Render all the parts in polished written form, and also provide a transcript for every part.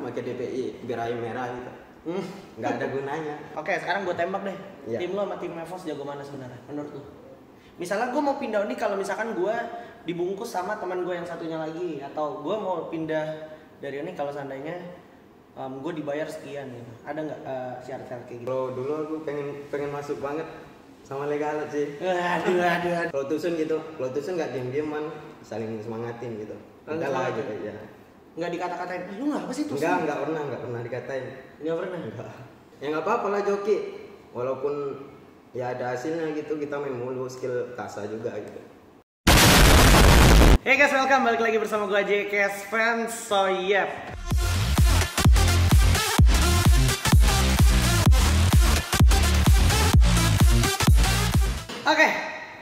pakai DPI biar air merah gitu. Nggak ada gunanya. Oke, sekarang gue tembak deh. Iya. Tim lo sama tim Evos jago mana sebenarnya menurut lo? Misalnya gue mau pindah nih, kalau misalkan gue dibungkus sama teman gue yang satunya lagi, atau gue mau pindah dari ini kalau seandainya gue dibayar sekian gitu. Ada nggak syarat-syarat kayak gitu? Kalau dulu aku pengen masuk banget sama legal sih. Aduh. Kalau tusun nggak diem-dieman, saling semangatin gitu. Enggak lah gitu ya. Nggak dikata-katain, lu nggak apa sih tuh? Enggak pernah dikatain. Nggak pernah. Enggak. Ya nggak apa-apa lah joki. Walaupun ya ada hasilnya gitu, kita main mulu, skill kasa juga gitu. Hey guys, welcome balik lagi bersama gue JKS Fans. So yep. Oke,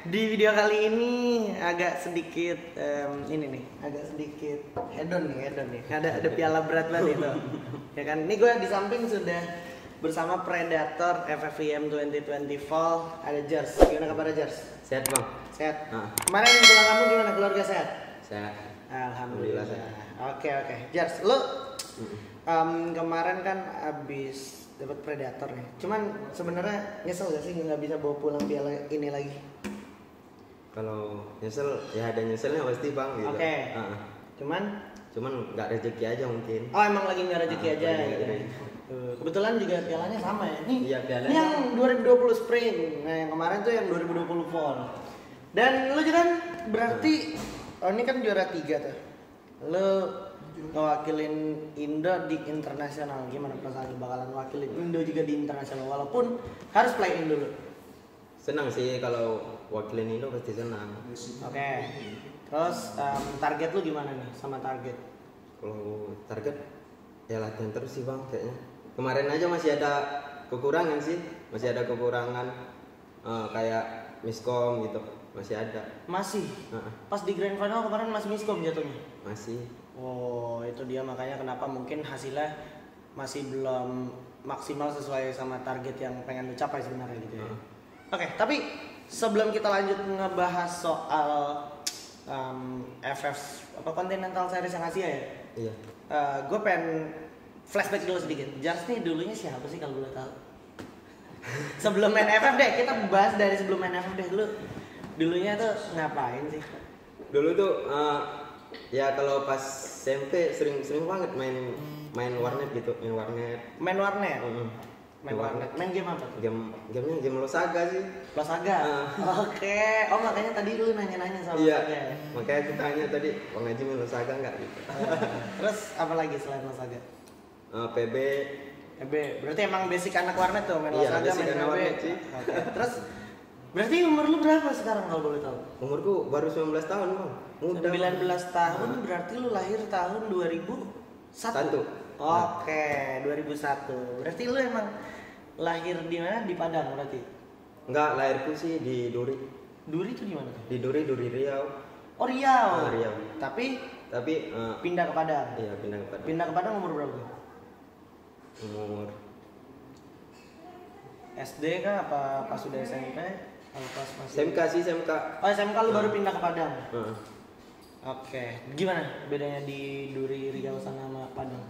di video kali ini agak sedikit agak sedikit hedon nih. Ada piala berat banget itu. Ya kan, ini gue di samping sudah bersama Predator FFVM 2020 Fall. Ada Jers. Gimana kabar Jers? Sehat bang? Sehat. Kemarin pulang kamu gimana, keluarga sehat? Sehat. Alhamdulillah. Oke. Jers, lu kemarin kan abis dapat Predator nih. Cuman sebenarnya nyesel gak sih nggak bisa bawa pulang piala ini lagi? Kalau nyesel ya ada nyeselnya pasti bang gitu. Oke. Cuman nggak rezeki aja mungkin. Oh, emang lagi nggak rezeki aja gitu. Kebetulan juga pialanya sama ya. Nih, iya, pialanya ini yang 2020 Spring. Nah, yang kemarin tuh yang 2020 Fall. Dan lu juga kan berarti ini kan juara 3 tuh. Lu ngewakilin Indo di internasional. Gimana perasaan lu bakalan wakilin Indo juga di internasional walaupun harus play in dulu? Senang sih kalau wakilin Indo, pasti senang. Oke. Terus target lu gimana nih sama target? Kalau target ya latihan terus sih bang kayaknya. Kemarin aja masih ada kekurangan sih, kayak miskom gitu, masih ada. Masih? Pas di grand final kemarin masih miskom jatuhnya? Masih. Oh, itu dia makanya kenapa mungkin hasilnya masih belum maksimal sesuai sama target yang pengen dicapai sebenarnya gitu ya. Oke, tapi sebelum kita lanjut ngebahas soal FF Continental Series yang Asia ya. Iya. Gue pengen flashback dulu sedikit. Jars nih dulunya siapa sih kalau boleh tahu? Sebelum main FF deh, kita bahas dari sebelum main FF deh dulu. Dulunya tuh ngapain sih? Dulu tuh ya kalau pas SMP sering banget main warnet gitu, Main warnet. Main game apa tuh? Game Losaga sih. Losaga. Oke. Oh, makanya tadi lu nanya-nanya soal iya, Losaga. Makanya aku tanya tadi, Bang Haji main Losaga enggak gitu. Terus apa lagi selain Losaga? PB. Berarti emang basic anak warnet tuh main Iya, Losaga, main PB. Warnet sih. Oke. Terus berarti umur lu berapa sekarang kalau boleh tahu? Umurku baru 19 tahun, Bang. Muda. 19 tahun berarti lu lahir tahun 2001. Oke, 2001. Berarti lu emang lahir di mana? Di Padang berarti? Enggak, lahirku sih di Duri. Duri itu di mana tuh? Di Duri Riau. Oh, Riau. Riau. Tapi pindah ke Padang. Iya, pindah ke Padang. Pindah ke Padang umur berapa? Umur SD kah apa pas sudah SMP? Kalau pas masih SMK sih, SMK. Oh, SMK lu baru pindah ke Padang. Oke. Gimana bedanya di Duri Riau sana sama Padang?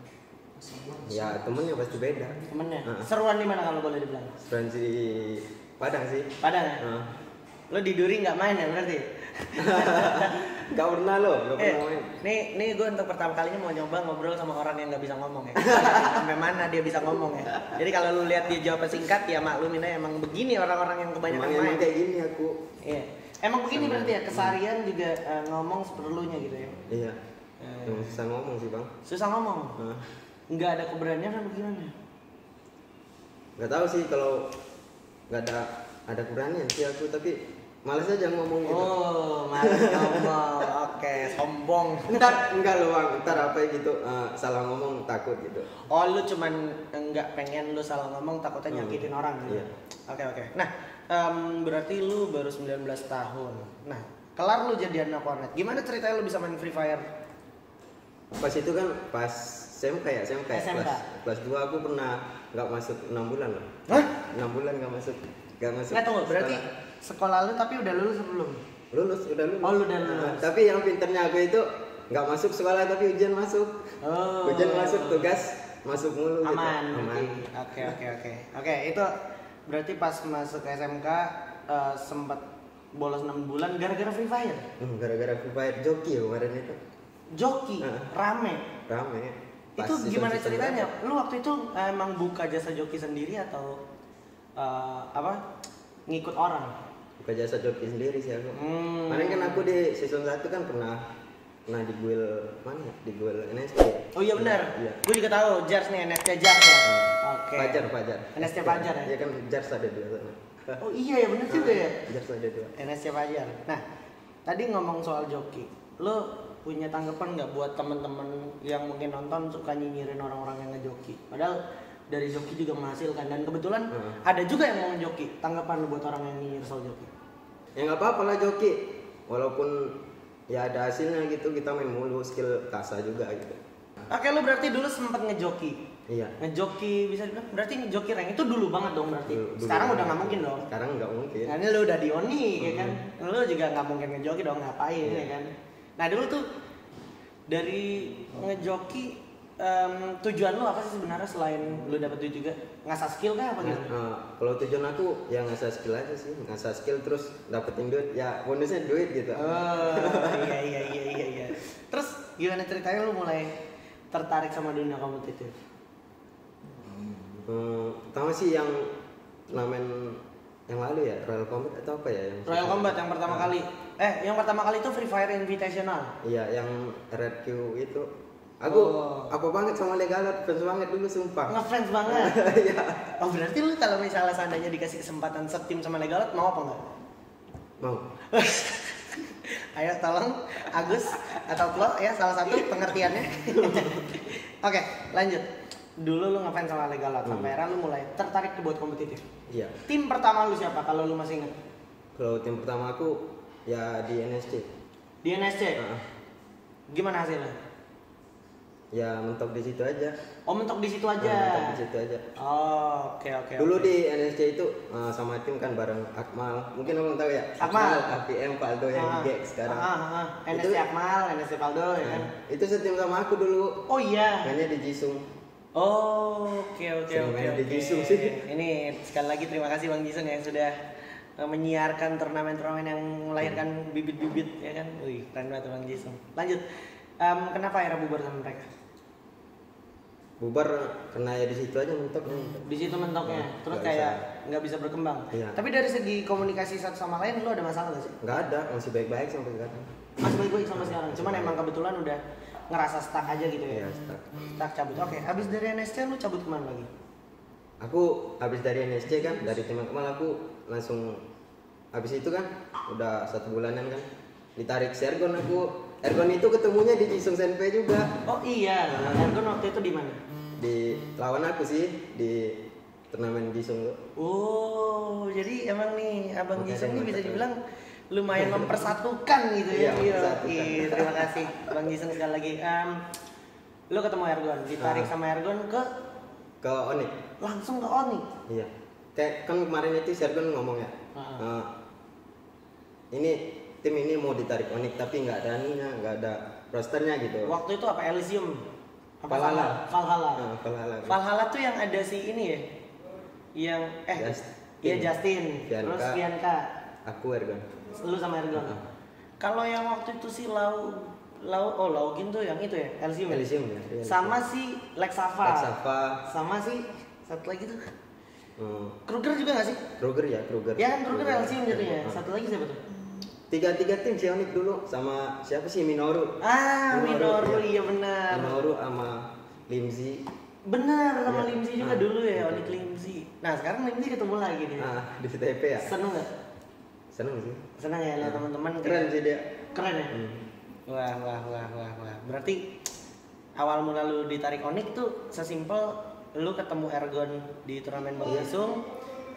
Ya, temennya pasti beda. Temennya? Seruan di mana kalau boleh dibilang? Seruan di Padang sih. Padang ya? Lo di Duri nggak main ya berarti? Gak pernah main. Nih gue untuk pertama kalinya mau nyoba ngobrol sama orang yang nggak bisa ngomong ya. Sampai mana dia bisa ngomong ya. Jadi kalau lu lihat dia jawaban singkat ya maklumin aja emang begini orang-orang yang kebanyakan main. Emang kayak gini aku. Iya. Emang begini berarti ya keseharian juga ngomong seperlunya gitu ya. Iya. Susah ngomong sih bang. Susah ngomong. Nggak ada keberanian apa gimana? Nggak tahu sih kalau nggak ada keberanian sih aku, tapi malas aja ngomong gitu. Oh, malas ngomong. Oke, sombong. Enggak loh bang, ntar apa gitu salah ngomong takut gitu. Oh, lu cuman nggak pengen lu salah ngomong takutnya nyakitin orang gitu. Iya. Oke. Nah, berarti lu baru 19 tahun. Nah, kelar lu jadi anak warnet. Gimana ceritanya lu bisa main Free Fire? Pas itu kan pas SMK. Kelas 2 aku pernah nggak masuk 6 bulan loh. Hah? 6 bulan nggak masuk. Nggak tunggu, berarti sekolah lu tapi udah lulus belum? Udah lulus. Oh, lu udah lulus. Tapi yang pinternya aku itu nggak masuk sekolah tapi ujian masuk. Oh. Ujian masuk, tugas masuk mulu gitu. Aman. Oke, itu berarti pas masuk SMK sempat bolos 6 bulan gara-gara Free Fire. Gara-gara Free Fire joki ya kemarin itu. Joki, rame. Pas Itu gimana season ceritanya? berapa? Lu waktu itu emang buka jasa joki sendiri atau ngikut orang? Buka jasa joki sendiri sih aku. Kemarin kan aku di season 1 kan pernah di guil mana ya? Di guil NST. Oh iya benar. Iya. Gue juga tahu Jars nih, NST Jars ya. Oke. Fajar. NST Fajar ya. Iya kan Jars ada 2 sana. Oh iya ya benar juga ya. Jars ada 2. NSC Fajar. Nah, tadi ngomong soal joki. Lo punya tanggapan nggak buat temen-temen yang mungkin nonton suka nyinyirin orang-orang yang ngejoki? Padahal dari joki juga menghasilkan dan kebetulan ada juga yang mau ngejoki. Tanggapan lo buat orang yang nyinyir soal joki? Ya nggak apa-apa lah joki. Walaupun ya ada hasilnya gitu, kita main mulu skill kasa juga gitu. Oke, lo berarti dulu sempat ngejoki. Iya. Ngejoki bisa dibilang berarti ngejoki rank itu dulu banget dong berarti. Dulu Sekarang udah banget. nggak mungkin dong. Sekarang nggak mungkin. Nah, ini lo udah di Oni ya kan. Lo juga nggak mungkin ngejoki dong, ngapain ya kan. Nah, dulu tuh dari ngejoki tujuan lo apa sih sebenarnya selain lo dapet duit juga? Ngasah skill kah apa gitu? Kalau tujuan aku ya ngasah skill aja sih, ngasah skill terus dapetin duit, ya bonusnya duit gitu. Oh, iya. Terus gimana ceritanya lo mulai tertarik sama dunia kompetitif? Pertama sih yang turnamen yang lalu ya, Royal Combat atau apa ya yang Royal Combat yang pertama kali. Yang pertama kali itu Free Fire Invitational. Iya, yang Red Q itu. Aku apa banget sama Legalot, fans banget dulu sumpah. Ngefans banget. Iya. Oh, berarti lu kalau misalnya seandainya dikasih kesempatan setim sama Legalot mau apa enggak? Mau. Ayo tolong Agus atau Flo ya salah satu pengertiannya. Oke, lanjut. Dulu lu ngefans sama Legalot sampai akhirnya lu mulai tertarik buat kompetitif. Iya. Tim pertama lu siapa kalau lu masih ingat? Kalau tim pertama aku ya di NSC. Di NSC. Gimana hasilnya? Ya mentok di situ aja. Oh, mentok di situ aja. Mentok di situ aja. Oh, oke. Dulu di NSC itu sama tim kan bareng Akmal. Mungkin abang tahu ya. Akmal, APM Paldo yang di GX sekarang. NSC Akmal, NSC Paldo ya kan. Itu setim sama aku dulu. Oh iya. Mainnya di Jisung. Oh, oke. Main di Jisung sih. Ini sekali lagi terima kasih Bang Jisung yang sudah menyiarkan turnamen-turnamen yang melahirkan bibit-bibit ya kan. Wih, keren banget Bang Jisung. Lanjut. Kenapa akhirnya bubar sama mereka? Bubar karena ya di situ aja mentok. Di situ mentoknya. Terus kayak nggak bisa berkembang. Iya. Tapi dari segi komunikasi satu sama lain lu ada masalah nggak sih? Nggak ada, masih baik-baik sampai sekarang. Masih baik-baik sampai sekarang. Cuman emang kebetulan udah ngerasa stuck aja gitu ya. Iya, stuck. Stuck cabut. Oke, habis dari NSC lu cabut kemana lagi? Aku habis dari NSC kan, dari tim Akmal aku langsung habis itu kan udah 1 bulanan kan ditarik Sergon aku. Ergon itu ketemunya di Jisung Senpai juga. Oh iya, Ergon waktu itu di mana? Di lawan aku sih di turnamen Jisung tuh. Oh, jadi emang nih Abang Makanya Jisung nih bisa mantap. dibilang lumayan mempersatukan gitu ya. Iya, mempersatukan. Iya, terima kasih Bang Jisung sekali lagi. Lu ketemu Ergon, ditarik sama Ergon Ke Onyx. langsung ke Oni. Iya. Kayak kan kemarin itu Sergon ngomong ya. Ini tim ini mau ditarik Onyx tapi nggak ada ininya, nggak ada rosternya gitu. Waktu itu apa Elysium? Apa Valhalla. Valhalla. Valhalla. Valhalla tuh yang ada si ini ya. Yang Justin. Bianca. Terus Bianca. Aku Ergon. Lu sama Ergon. Kalau yang waktu itu si Laugin tuh yang itu ya, Elysium. Elysium ya. Iya, Sama si Lexava. Lexava. Sama si satu lagi tuh. Kruger juga gak sih? Kruger ya, Kruger. Ya kan Kruger Elysium jatuhnya. Satu lagi siapa tuh? Tiga tim si Onyx dulu sama siapa sih Minoru. Minoru iya benar. Minoru sama Limzi. Benar sama Iya. Limzi juga dulu ya, Onyx Limzi. Nah, sekarang Limzi ketemu lagi nih. Di CTP ya. Seneng gak? Seneng sih. Seneng ya lihat teman-teman Keren sih dia. Keren ya? Wah. Berarti awal mula lu ditarik Onyx tuh sesimpel lu ketemu Ergon di turnamen Bang Jisung.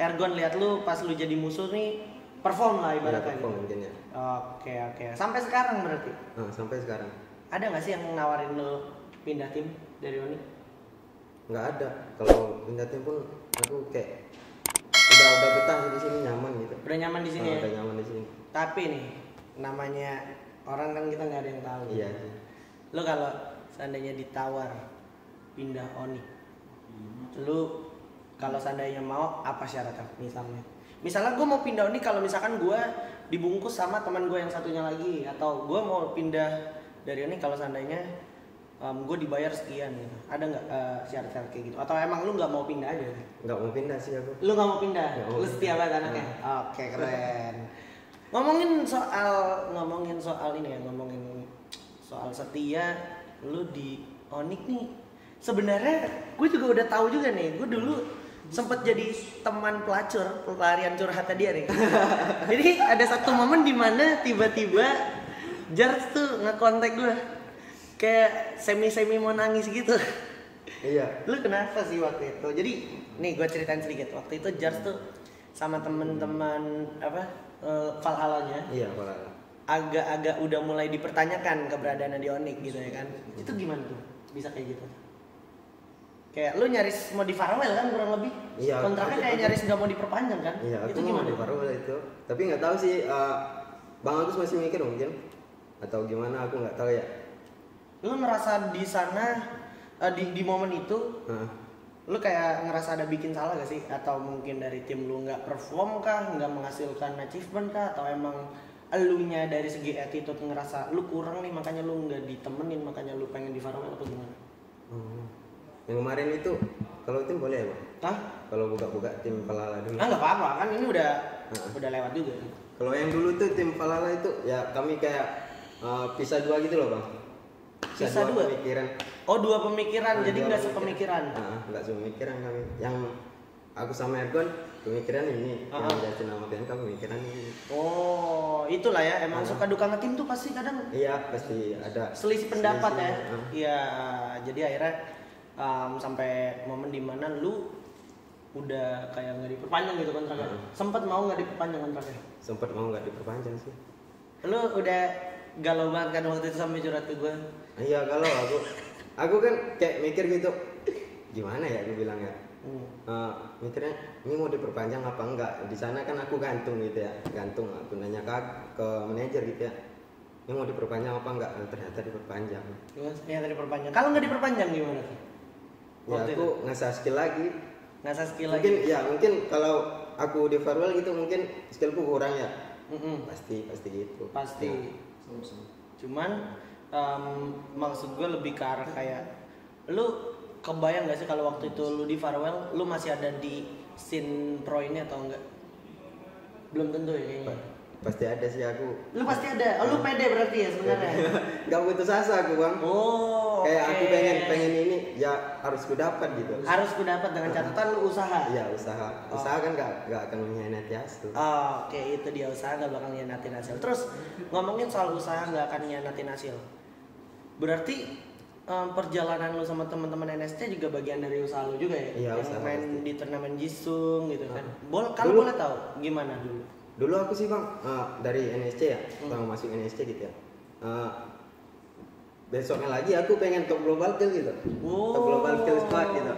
Ergon lihat lu pas lu jadi musuh nih perform lah ibaratnya. Perform mungkin ya. Oke. Sampai sekarang berarti. Sampai sekarang. Ada nggak sih yang nawarin lu pindah tim dari Onyx? Nggak ada. Kalau pindah tim pun aku kayak udah betah sih di sini, nyaman gitu. Udah nyaman di sini ya. Udah nyaman di sini. Tapi nih namanya orang kan kita nggak ada yang tahu. Iya. Lo kalau seandainya ditawar pindah Onyx, Lu kalau seandainya mau apa syaratnya misalnya gue mau pindah Onyx, kalau misalkan gue dibungkus sama teman gue yang satunya lagi, atau gue mau pindah dari Onyx kalau seandainya gue dibayar sekian gitu, ada nggak syarat-syarat kayak gitu, atau emang lu nggak mau pindah aja? Nggak mau pindah sih aku. Lu nggak mau pindah? Nggak mau Lu pindah. setia banget anaknya? Oke, keren. ngomongin soal ini ya, ngomongin soal setia lu di Onyx nih, sebenarnya gue juga udah tahu juga nih, gue dulu sempet jadi teman pelarian curhatnya dia nih. Jadi ada satu momen dimana tiba-tiba Jars tuh ngekontak gue kayak semi mau nangis gitu. Iya. Lu kenapa sih waktu itu? Jadi nih gue ceritain sedikit. Waktu itu Jars tuh sama temen-temen Valhalla-nya. Iya, Valhalla. Agak-agak udah mulai dipertanyakan keberadaannya di Onyx gitu ya kan. Itu gimana tuh? Bisa kayak gitu? Kayak lu nyaris mau di farewell kan kurang lebih. Iya. Kontraknya kayak nyaris nggak mau diperpanjang kan? Iya, Itu aku mau di farewell itu. Tapi nggak tahu sih, Bang Agus masih mikir mungkin atau gimana, aku nggak tahu ya. Lu ngerasa di sana di momen itu lu kayak ngerasa ada bikin salah gak sih? Atau mungkin dari tim lu nggak perform kah, nggak menghasilkan achievement kah, atau emang elunya dari segi attitude ngerasa lu kurang nih makanya lu nggak ditemenin, makanya lu pengen di farewell atau gimana? Yang kemarin itu kalau tim boleh ya, Bang? Hah? Kalau buka-buka tim Valhalla dulu. Nggak apa-apa kan, ini udah lewat juga. Kalau yang dulu tuh tim Valhalla itu ya kami kayak pisah dua gitu loh, Bang. Pisah dua? Pemikiran. Oh, dua pemikiran, jadi Dua nggak sepemikiran. Nggak sepemikiran kami. Yang aku sama Ergon pemikiran ini, yang jadi nama BNK pemikiran ini. Oh, itulah ya, emang suka duka ngetim tuh pasti kadang Iya, pasti ada selisih pendapat ya. selisih. Iya, jadi akhirnya sampai momen dimana lu udah kayak nggak diperpanjang gitu kontraknya. Sempet mau nggak diperpanjang kontraknya? Sempet mau nggak diperpanjang sih. Lu udah galau banget kan waktu itu sampai curhat ke gue. Iya, kalau aku kan kayak mikir gitu, gimana ya aku bilang ya. Mikirnya ini mau diperpanjang apa enggak. Di sana kan aku gantung gitu ya, aku nanya ke manajer gitu ya, ini mau diperpanjang apa enggak. Ternyata diperpanjang. Ternyata diperpanjang. Kalau nggak diperpanjang gimana tuh? Ya aku ngasah skill lagi. Ngasah skill Mungkin lagi. ya, mungkin kalau aku di farewell gitu mungkin skillku kurang ya. Pasti gitu. Pasti. Ya. Cuman maksud gue lebih ke arah kayak lu kebayang gak sih kalau waktu itu lu di farewell lu masih ada di scene pro ini atau enggak? Belum tentu ya kayaknya. Pasti ada sih aku. Lu pasti ada. Oh, lu pede berarti ya sebenarnya. Gak putus asa aku, Bang. Oh, kayak okay. aku pengen ini ya harus ku dapat gitu. Harus ku dapat dengan catatan lu usaha. Iya, usaha. Usaha kan gak akan mengkhianati hasil. Oh, oke, itu dia, usaha gak bakal ngianatin hasil. Terus ngomongin soal usaha gak akan ngianatin hasil. Berarti perjalanan lu sama teman-teman NSC juga bagian dari usaha lu juga ya? Iya, yang usaha main pasti. di turnamen Jisung gitu kan. Kalau boleh tahu gimana dulu? Dulu aku sih, Bang, dari NSC ya, pertama masuk NSC gitu ya. Besoknya lagi aku pengen top global kill gitu. Top global kill squad gitu.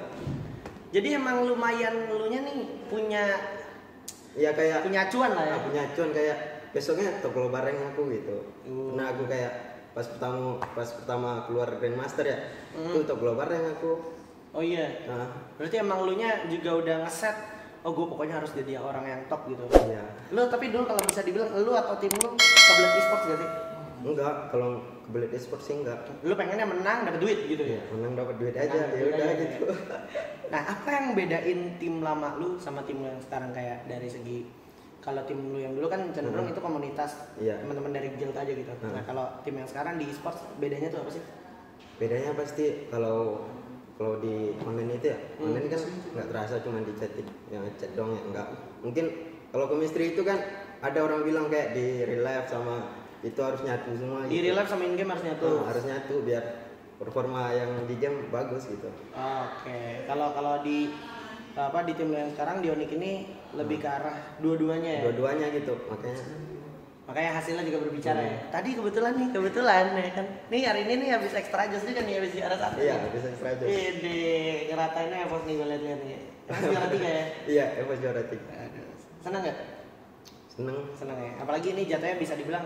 Jadi emang lumayan lunya nih punya Iya, kayak punya acuan lah ya. punya acuan kayak besoknya top global rank aku gitu. Karena aku kayak pas pertama keluar Grandmaster ya, itu top global rank aku. Oh iya. Berarti emang lunya juga udah ngeset, oh gue pokoknya harus jadi orang yang top gitu. Iya. Lu tapi dulu kalau bisa dibilang lu atau tim lu kebelet e-sports gak sih? Enggak, kalau kebelet e-sport sih enggak. Lu pengennya menang dapat duit gitu ya? Menang dapat duit aja, ya udah gitu. Nah, apa yang bedain tim lama lu sama tim lu yang sekarang, kayak dari segi kalau tim lu yang dulu kan cenderung itu komunitas, teman-teman dari guild aja gitu. Nah, kalau tim yang sekarang di e-sports bedanya tuh apa sih? Bedanya pasti kalau di online itu ya, online kan nggak terasa cuma di chat, yang chat dong ya, enggak. Mungkin kalau chemistry itu kan ada orang bilang kayak di real life sama itu harus nyatu semua. Di real life sama in game harus nyatu. Harus nyatu biar performa yang di game bagus gitu. Oke. Kalau di tim lu yang sekarang di Onyx ini lebih ke arah dua-duanya ya. Dua-duanya gitu, Makanya hasilnya juga berbicara ya. Tadi kebetulan ya kan. Nih hari ini nih habis extra jus juga nih, habis juara 1. Iya, habis extra jus. Ini ngeratainnya Evos nih gue lihat-lihat nih. Habis juara 3 ya? Iya, Evos juara 3. Seneng gak? Seneng ya. Apalagi ini jatuhnya bisa dibilang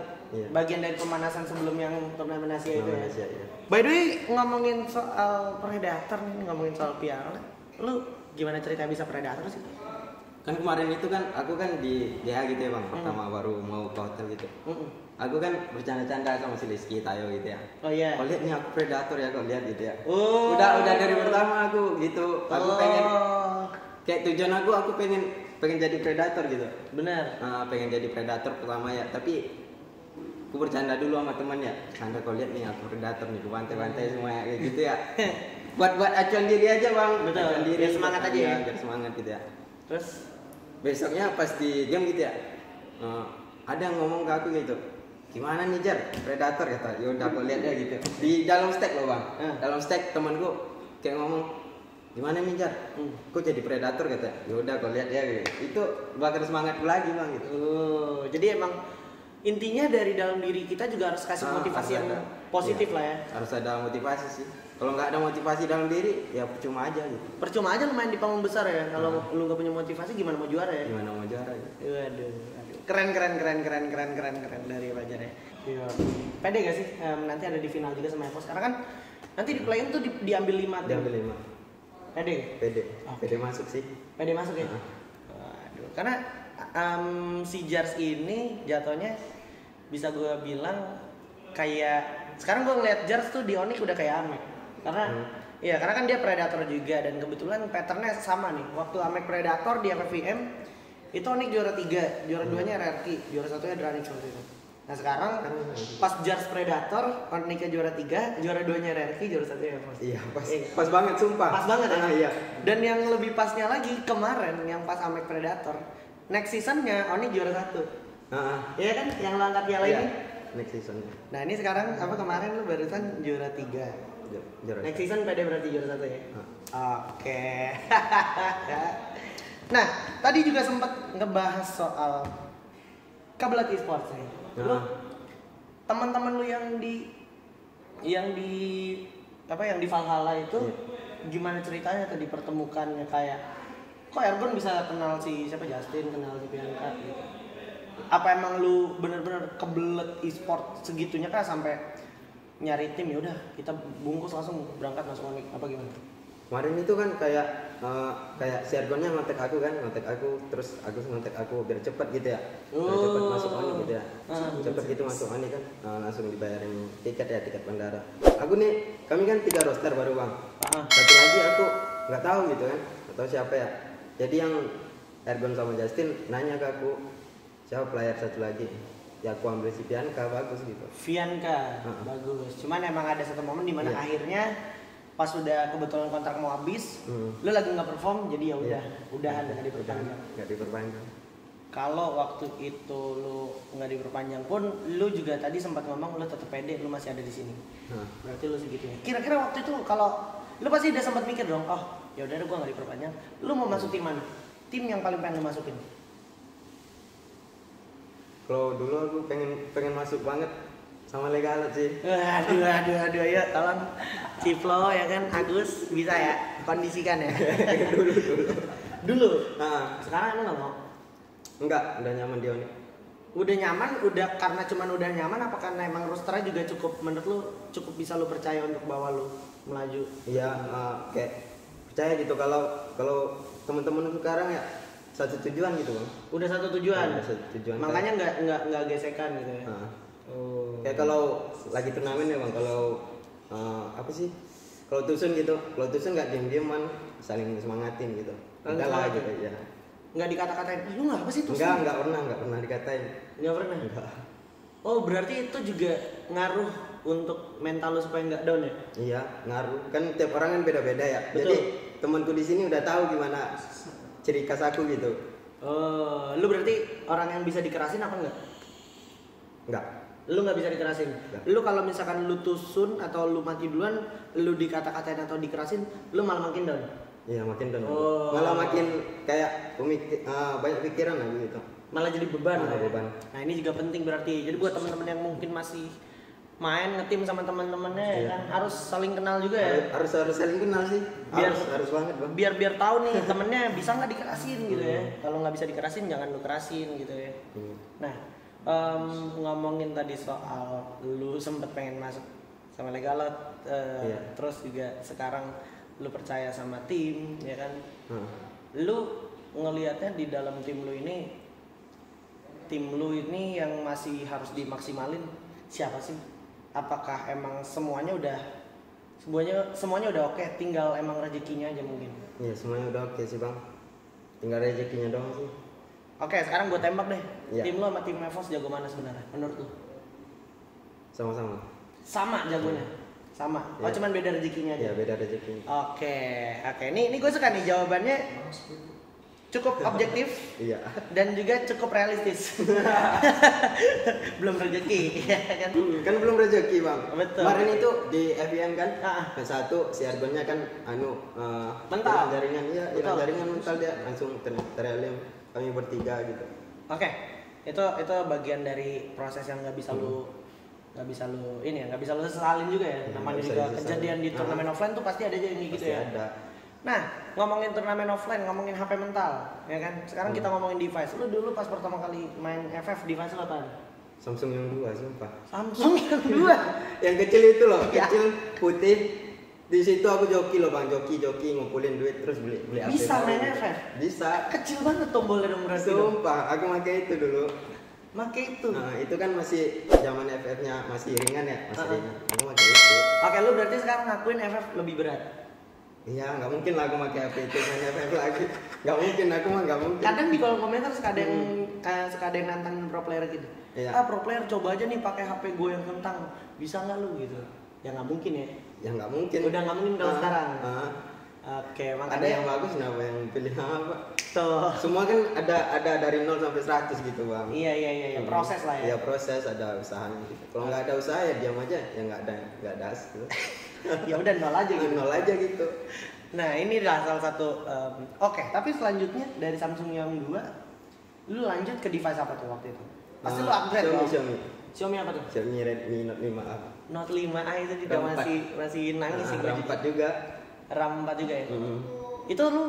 bagian dari pemanasan sebelum yang turnamen Asia itu ya. Iya. By the way, ngomongin soal Predator nih, ngomongin soal piala. lu gimana cerita bisa predator sih? Kan kemarin itu kan aku kan di DA gitu ya bang, pertama baru mau ke hotel gitu. Aku kan bercanda-canda sama si Rizky Tayo gitu ya. Oh iya. Kau lihat nih aku predator ya, kau lihat gitu ya. Oh. Udah dari pertama aku gitu. Aku pengen kayak tujuan aku pengen jadi predator gitu. Benar. Pengen jadi predator pertama ya, tapi aku bercanda dulu sama teman ya. Canda kau lihat nih aku predator nih, bantai-bantai semua ya kayak gitu ya. buat acuan diri aja bang. Betul. Acuan diri. Biar semangat aja ya. Biar semangat gitu ya. Terus Besoknya pas di game gitu ya, ada yang ngomong ke aku gitu, gimana nih Jar, predator kata. Yaudah aku lihat ya gitu. Di dalam stack loh bang. Dalam stack temanku kayak ngomong, gimana nih Jar, kok jadi predator kata. Yaudah aku lihat ya gitu. Itu bakal semangatku lagi bang gitu. Jadi emang intinya dari dalam diri kita juga harus kasih motivasi yang positif lah ya. Harus ada motivasi sih. Kalau nggak ada motivasi dalam diri, ya percuma aja gitu. Percuma aja lu main di panggung besar ya. Kalau lu nggak punya motivasi, gimana mau juara ya? Gimana mau juara gitu. Waduh. Keren dari Fajar ya. Iya. Pede gak sih nanti ada di final juga sama Evos? Karena kan nanti di play-in tuh diambil 5 tuh. Diambil 5. Pede? Pede. Pede masuk sih. Pede masuk ya? Waduh. Karena si Jars ini jatuhnya bisa gue bilang kayak sekarang gue ngeliat Jars tuh di Onyx udah kayak Amek. Karena karena kan dia predator juga dan kebetulan patternnya sama nih. Waktu Amek predator di FFVM itu Onyx juara 3, juara 2-nya RRQ, juara 1-nya Dranix waktu itu. Nah sekarang pas Jars predator, Onyx-nya juara 3, juara 2-nya RRQ, juara 1-nya Evos. Iya, pas banget sumpah. Pas banget ya. Iya. Dan yang lebih pasnya lagi kemarin yang pas Amek predator, next season-nya Onyx juara 1. Iya kan yang lo angkat piala ini? Next season. Nah ini sekarang kemarin lu barusan juara 3. Next season PD berarti juara 1 ya? Oke. Nah tadi juga sempat ngebahas soal Kabelat Esports nih. Lu teman-teman lu yang di Valhalla itu gimana ceritanya tadi pertemukannya, kayak kok Ergon bisa kenal si Justin, kenal si Bianca gitu? Apa emang lu bener-bener kebelet e-sport segitunya kah sampai nyari tim ya udah kita bungkus langsung berangkat masuk Onyx apa gimana? Kemarin itu kan kayak si Ergonnya ngontek aku terus aku ngontek aku biar cepet gitu ya. Biar cepet masuk Onyx gitu ya. Cepet gitu masuk Onyx kan langsung dibayarin tiket bandara. Kami kan 3 roster baru bang. Satu lagi aku nggak tahu gitu kan, nggak tahu siapa ya. Jadi yang Ergon sama Justin nanya ke aku siapa player satu lagi. Ya aku ambil si Bianca, bagus gitu. Bianca bagus. Cuman emang ada satu momen dimana akhirnya pas udah kebetulan kontrak mau habis, lu lagi nggak perform, jadi ya udahan nggak diperpanjang. Nggak diperpanjang. Kalau waktu itu lu nggak diperpanjang pun, lu juga tadi sempat ngomong lu tetap pede, lu masih ada di sini. Berarti lu segitunya. Kira-kira waktu itu kalau lu pasti udah sempat mikir dong, oh ya udah gua nggak diperpanjang. Lu mau masuk tim mana? Tim yang paling pengen lu masukin? Kalau dulu aku pengen masuk banget sama Legalat sih. Aduh, ya tolong Ciplo ya kan, Agus bisa ya kondisikan ya. Dulu. Sekarang emang nggak mau? Enggak, udah nyaman di Onyx. Udah nyaman, karena cuman udah nyaman, apa karena emang rosternya juga cukup, menurut lu cukup bisa lu percaya untuk bawa lu melaju? Iya, kayak percaya gitu kalau teman-teman sekarang ya satu tujuan gitu bang. Udah satu tujuan. Makanya nggak gesekan gitu ya. Kayak kalau lagi turnamen ya bang, kalau apa sih? Kalau tusun nggak diem-dieman, saling semangatin gitu. Enggak lah gitu ya. Nggak dikata-katain, lu nggak apa sih tusun? Nggak pernah dikatain. Nggak pernah. Enggak. Oh berarti itu juga ngaruh untuk mental lu supaya nggak down ya? Iya ngaruh. Kan tiap orang kan beda-beda ya. Betul. Jadi temanku di sini udah tahu gimana ciri khas aku gitu. Oh, lu berarti orang yang bisa dikerasin apa enggak? Enggak. Lu nggak bisa dikerasin. Enggak. Lu kalau misalkan lu tusun atau lu mati duluan, lu dikata-katain atau dikerasin, lu malah makin down. Iya makin down. Oh. Malah makin kayak banyak pikiran lah gitu. Malah jadi beban. Beban. Nah ini juga penting berarti. Jadi buat teman-teman yang mungkin masih main ngetim sama teman-temannya kan harus saling kenal juga ya. Harus saling kenal sih. Harus banget bang. Biar tahu nih temennya bisa nggak dikerasin gitu ya. Kalau nggak bisa dikerasin jangan lu kerasin gitu ya. Nah ngomongin tadi soal lu sempet pengen masuk sama Legalot, terus juga sekarang lu percaya sama tim, ya kan? Lu ngelihatnya di dalam tim lu ini yang masih harus dimaksimalin siapa sih? Apakah emang semuanya udah oke, tinggal emang rezekinya aja mungkin? Iya, semuanya udah oke sih bang, tinggal rezekinya doang sih. Oke, sekarang gue tembak deh. Iya. Tim lu sama tim Evos jago mana sebenarnya menurut lu? Sama-sama. Sama jagonya. Sama. Oh, cuman beda rezekinya aja. Iya, beda rezekinya. Oke. Ini gue suka nih jawabannya cukup objektif. Iya. Dan juga cukup realistis. Belum rezeki, ya kan? Kan belum rezeki bang. Betul. Kemarin itu di FIM kan, Satu si Argonnya kan mental. hilang jaringan, hilang Betul. jaringan mental dia langsung terialim kami bertiga gitu. Oke. Itu bagian dari proses yang nggak bisa lu sesalin juga ya. Namanya bisa juga disesalin. kejadian di turnamen offline tuh pasti ada aja yang gitu Pasti ya. ada. Nah, ngomongin turnamen offline, ngomongin HP mental, ya kan? Sekarang kita ngomongin device. Lu dulu pas pertama kali main FF device lu apaan? Samsung yang 2 sumpah. Samsung yang 2. Yang kecil itu loh, Ya. kecil putih. Di situ aku joki loh bang, joki ngumpulin duit terus beli HP. Bisa baru. main FF? Bisa. Kecil banget tombolnya dong berarti. Sumpah, aku pakai itu dulu. Make itu. Nah, itu kan masih zaman FF-nya masih ringan ya, masih ringan. Aku pakai itu. Oke, lu berarti sekarang ngakuin FF lebih berat. Iya, nggak mungkin lah aku pakai HP itu main FF lagi. Nggak mungkin, aku mah nggak mungkin. Kadang di kolom komentar suka ada yang nantang pro player gitu. Iya. Pro player coba aja nih pakai HP gue yang kentang, bisa nggak lu gitu? Ya nggak mungkin ya. Ya nggak mungkin. Udah nggak mungkin kalau sekarang. Ada Oke, makanya yang bagus, kenapa yang pilih apa? tuh. Semua kan ada dari 0 sampai 100 gitu bang. Iya, proses lah ya. Iya, proses, ada usahanya gitu. Kalau nggak ada usaha ya diam aja, ya nggak ada hasil. Ya udah nol aja gitu. Nol aja gitu. Nah, ini adalah salah satu oke, tapi selanjutnya dari Samsung yang 2 lu lanjut ke device apa tuh waktu itu? Pasti lu upgrade dong. Xiaomi apa tuh? Xiaomi Redmi Note 5A. Note 5A itu juga RAM 4. masih nangis sih gue. RAM 4 juga. RAM 4 juga ya. Itu lu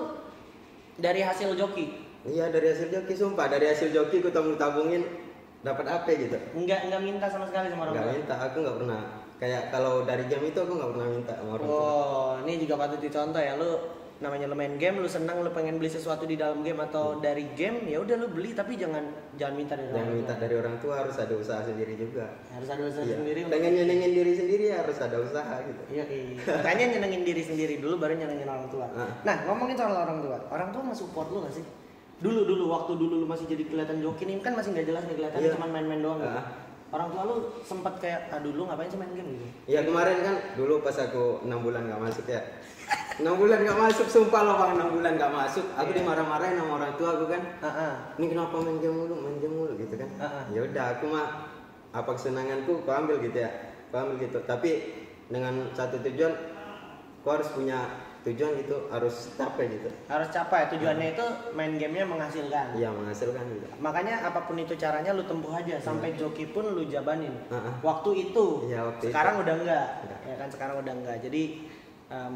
dari hasil joki. Iya, dari hasil joki sumpah, dari hasil joki ku tabungin dapat HP gitu. Enggak minta sama sekali sama orang tua. Enggak minta, aku nggak pernah. Kayak kalau dari game itu aku nggak pernah minta sama orang tua. Oh, ini juga patut dicontoh ya. Lu namanya lu main game, lu senang, lu pengen beli sesuatu di dalam game atau dari game, ya udah lu beli tapi jangan minta dari orang tua. Jangan minta dari orang tua, harus ada usaha sendiri juga. Harus ada usaha Iya. sendiri. Pengen nyenengin diri sendiri harus ada usaha gitu. Iya. Makanya nyenengin diri sendiri dulu baru nyenengin orang tua. Nah, ngomongin soal orang tua. Orang tua nggak support lu nggak sih? Dulu waktu dulu lu masih jadi kelihatan joki nih kan masih nggak jelas nih kelihatan Iya. cuma main-main doang gitu. Orang tua lu sempat kayak dulu ngapain sih main game gitu? Iya, kemarin kan dulu pas aku 6 bulan nggak masuk ya. 6 bulan nggak masuk, sumpah loh bang, 6 bulan nggak masuk. Aku dimarah-marahin sama orang tua aku kan. Ini kenapa main game mulu gitu kan? Ya udah, aku mah apa kesenanganku aku ambil gitu ya, aku ambil gitu. Tapi dengan satu tujuan, aku harus punya tujuan gitu, harus capai gitu. Harus capai tujuannya itu main gamenya menghasilkan. Iya, menghasilkan gitu. Makanya apapun itu caranya lu tempuh aja sampai joki pun lu jabanin. Waktu itu. Iya, waktu sekarang itu. udah enggak. Ya kan sekarang udah enggak. Jadi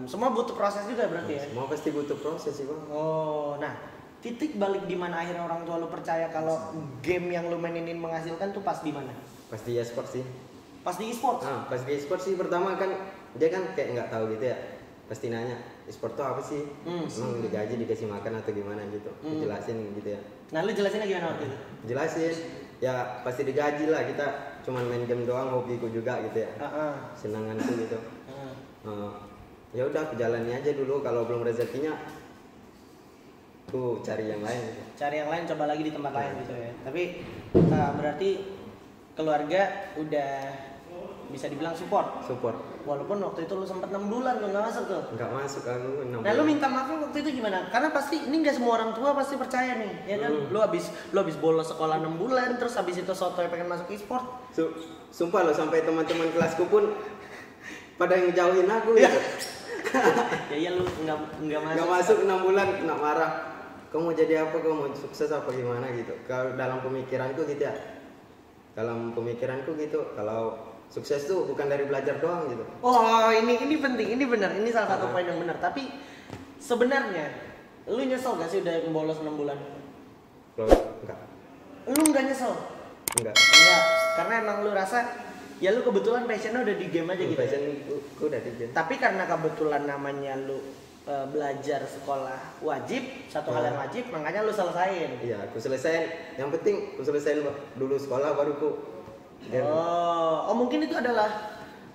semua butuh proses juga berarti ya. Semua pasti butuh proses sih bang. Oh, nah titik balik di mana akhirnya orang tua lu percaya kalau game yang lu mainin menghasilkan tuh pas di mana? Pas di e-sport sih. Pas di e-sport. Pas di e-sport sih pertama kan dia kan kayak nggak tahu gitu ya. Pasti nanya, e-sport tuh apa sih? Emang digaji dikasih makan atau gimana gitu? Dijelasin gitu ya. Nah, lu jelasinnya gimana waktu itu? Jelasin, ya pasti digaji lah, kita cuman main game doang, hobiku juga gitu ya. Senanganku gitu. Ya udah, aku jalani aja dulu, kalau belum rezekinya aku cari yang lain gitu. Cari yang lain, coba lagi di tempat lain gitu ya. Tapi berarti keluarga udah bisa dibilang support. Walaupun waktu itu lu sempat 6 bulan lu nggak masuk tuh. Nggak masuk aku 6 bulan. Nah, lu minta maaf waktu itu gimana? Karena pasti ini nggak semua orang tua pasti percaya nih, ya kan? Lu habis bolos sekolah 6 bulan, terus habis itu sotoy pengen masuk e-sport. Sumpah lo, sampai teman-teman kelasku pun pada yang ngejauhin aku gitu. Ya lu nggak masuk. Nggak masuk 6 bulan, kena marah. Kamu mau jadi apa? Kamu mau sukses apa gimana gitu? Kalau dalam pemikiranku gitu ya. Dalam pemikiranku gitu, kalau sukses tuh bukan dari belajar doang gitu. Oh, ini penting, ini benar, ini salah satu poin yang benar. Tapi sebenarnya lu nyesel gak sih udah bolos 6 bulan? Enggak. Lu nggak nyesel? Enggak. Enggak, karena emang lu rasa Ya lu kebetulan passionnya udah di game aja gitu. Passion ku udah di game. Tapi karena kebetulan namanya lu belajar sekolah wajib, satu hal yang wajib, makanya lu selesain. Iya, aku selesai. Yang penting aku selesai dulu sekolah baru ku game. Oh, mungkin itu adalah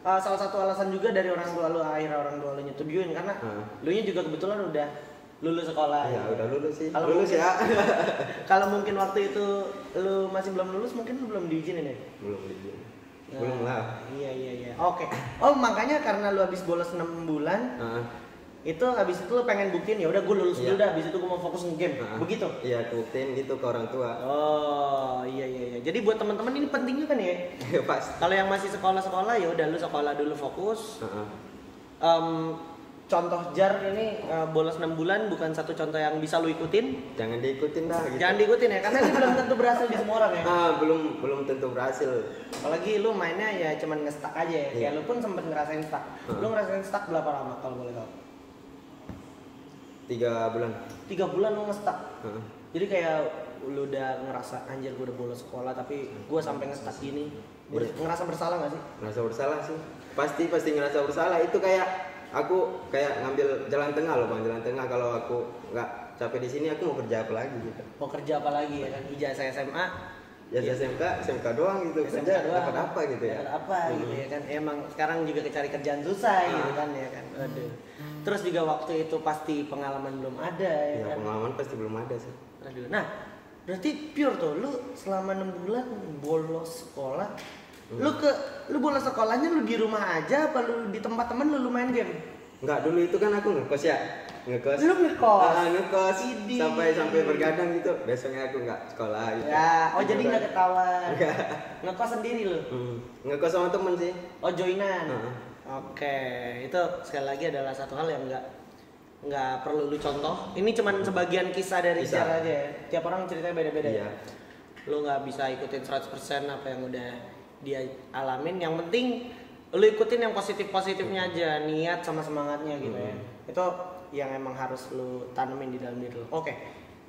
salah satu alasan juga dari orang tua lu, akhirnya orang tua lu nyetujuin karena lu nya juga kebetulan udah lulus sekolah. Iya, gitu. udah lulus sih. Kalau Lulus mungkin, ya. Kalau mungkin waktu itu lu masih belum lulus, mungkin lu belum diizinin ya? Belum diizinin. Nah, Belum lah. Iya. Oke. Oh, makanya karena lu habis bolos 6 bulan, itu habis itu lu pengen buktiin ya udah gue lulus dulu dah, habis itu gue mau fokus nge-game. Begitu? Iya, aku buktiin gitu ke orang tua. Oh, iya. Jadi buat teman-teman ini penting juga nih ya. Pas. Kalau yang masih sekolah ya udah lu sekolah dulu fokus. Contoh jar ini bolos 6 bulan bukan satu contoh yang bisa lu ikutin. Jangan diikutin dah gitu. Jangan diikutin ya, karena ini belum tentu berhasil di semua orang ya. Belum tentu berhasil. Apalagi lu mainnya ya cuman nge-stuck aja ya. Kayak lu pun sempet ngerasain stuck. Lu ngerasain stuck berapa lama kalau boleh tahu? 3 bulan. 3 bulan lu nge-stuck. Jadi kayak lu udah ngerasa anjir gue udah bolos sekolah tapi gue sampai nge-stuck gini. Ngerasa bersalah gak sih? Ngerasa bersalah sih. Pasti ngerasa bersalah. Itu kayak aku kayak ngambil jalan tengah loh bang, jalan tengah. Kalau aku nggak capek di sini, aku mau kerja apa lagi gitu. Mau kerja apa lagi ya kan? Ijazah SMA, ya SMK doang gitu. SMK kerja doang. dapat apa gitu ya? Dapat apa gitu ya kan? Emang sekarang juga cari kerjaan susah gitu kan ya kan? Aduh. Terus juga waktu itu pasti pengalaman belum ada ya kan? Pengalaman pasti belum ada sih. Aduh. Nah, berarti pure tuh lu selama 6 bulan bolos sekolah. Lu bolos sekolahnya lu di rumah aja apa lu di tempat temen lu main game? Enggak, dulu itu kan aku ngekos ya. Ngekos. Lu ngekos? Ngekos. Sampai bergadang gitu. Besoknya aku nggak sekolah gitu. Ya, jadi nggak ketahuan. Ngekos sendiri lu? Ngekos sama temen sih. Oh, joinan. Oke, itu sekali lagi adalah satu hal yang nggak perlu lu contoh. Ini cuman sebagian kisah dari cara aja ya. Tiap orang ceritanya beda-beda. Iya. Lu nggak bisa ikutin 100% apa yang udah dia alamin. Yang penting lu ikutin yang positifnya aja, niat sama semangatnya gitu ya. Itu yang emang harus lu tanemin di dalam diri lu. Oke.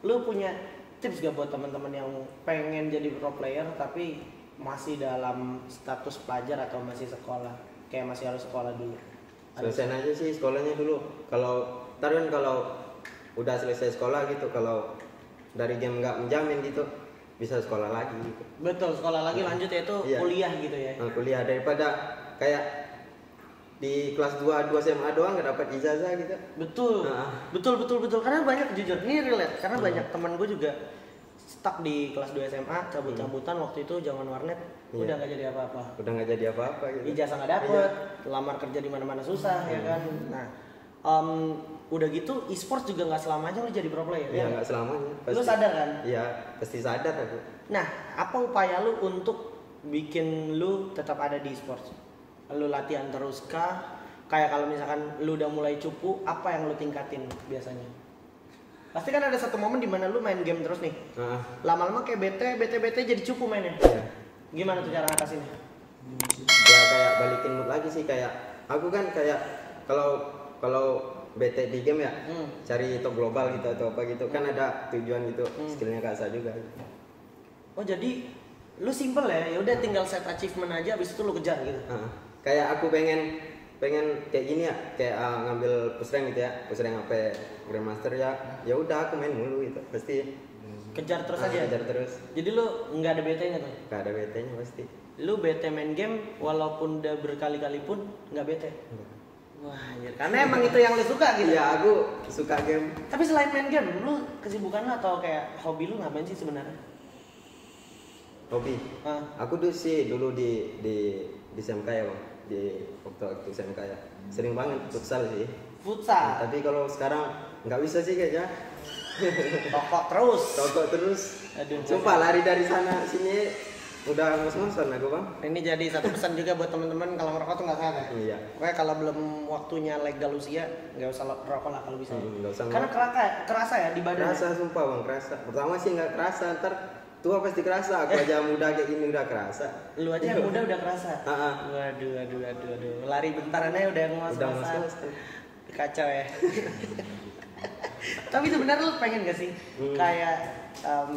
Lu punya tips gak buat teman-teman yang pengen jadi pro player tapi masih dalam status pelajar atau masih sekolah? Kayak masih harus sekolah dulu. Selesai aja sih sekolahnya dulu. Kalau udah selesai sekolah gitu, kalau dari game nggak menjamin gitu, bisa sekolah lagi gitu. Betul, sekolah lagi lanjut ya itu kuliah gitu ya. Kuliah daripada kayak di kelas 2 SMA doang nggak dapat ijazah gitu. Betul. Karena banyak jujur, ini relate karena banyak teman gue juga stuck di kelas 2 SMA, cabut-cabutan waktu itu zaman warnet, udah nggak jadi apa-apa. Gitu. Ijazah nggak dapet, lamar kerja di mana-mana susah ya kan. Nah, udah gitu e-sports juga nggak selamanya lu jadi pro player ya. Nggak selamanya. Lu sadar kan? Iya, pasti sadar aku. Nah, apa upaya lu untuk bikin lu tetap ada di e-sports? Lu latihan terus kah? Kayak kalau misalkan lu udah mulai cupu, apa yang lu tingkatin biasanya? Pasti kan ada satu momen di mana lu main game terus nih. Lama-lama kayak bete jadi cupu mainnya. Gimana tuh cara ngatasinnya? Ya kayak balikin mood lagi sih, kayak aku kan kayak kalau bete di game ya, cari top global gitu atau apa gitu, kan ada tujuan gitu, skillnya kasa juga. Oh jadi lu simple ya udah tinggal set achievement aja, abis itu lu kejar gitu. Kayak aku pengen kayak gini ya, kayak ngambil push rank gitu ya, push rank apa grandmaster ya udah aku main mulu gitu, pasti kejar terus aja. Kejar terus. Jadi lu nggak ada bete-nya tuh? Nggak ada bete-nya pasti. Lu bete main game walaupun udah berkali-kali pun nggak bete? Wah anjir, karena emang itu yang lu suka gitu. Iya, aku suka game. Tapi selain main game, lu kesibukan lu atau kayak hobi lu ngapain sih sebenarnya? Hobi? Aku dulu di SMK ya bang, di waktu SMK ya, sering banget futsal sih. Futsal? Tapi kalau sekarang nggak bisa sih kayaknya. Tokok terus. Aduh, sumpah lari dari sana sini udah ngos-ngosan aku bang. Ini jadi satu pesan juga buat teman-teman, kalau ngerokok tuh nggak sehat ya. Iya. Pokoknya kalau belum waktunya legal usia nggak usah rokok lah kalau bisa. Nggak usah. Karena kerasa ya di badan. Kerasa sumpah bang, kerasa. Pertama sih nggak kerasa, ntar tua pasti kerasa. Aku aja muda kayak gini udah kerasa. Lu aja yang muda udah kerasa. Waduh. Lari bentarannya udah ngos-ngosan. Kacau ya. Tapi sebenarnya lu pengen gak sih kayak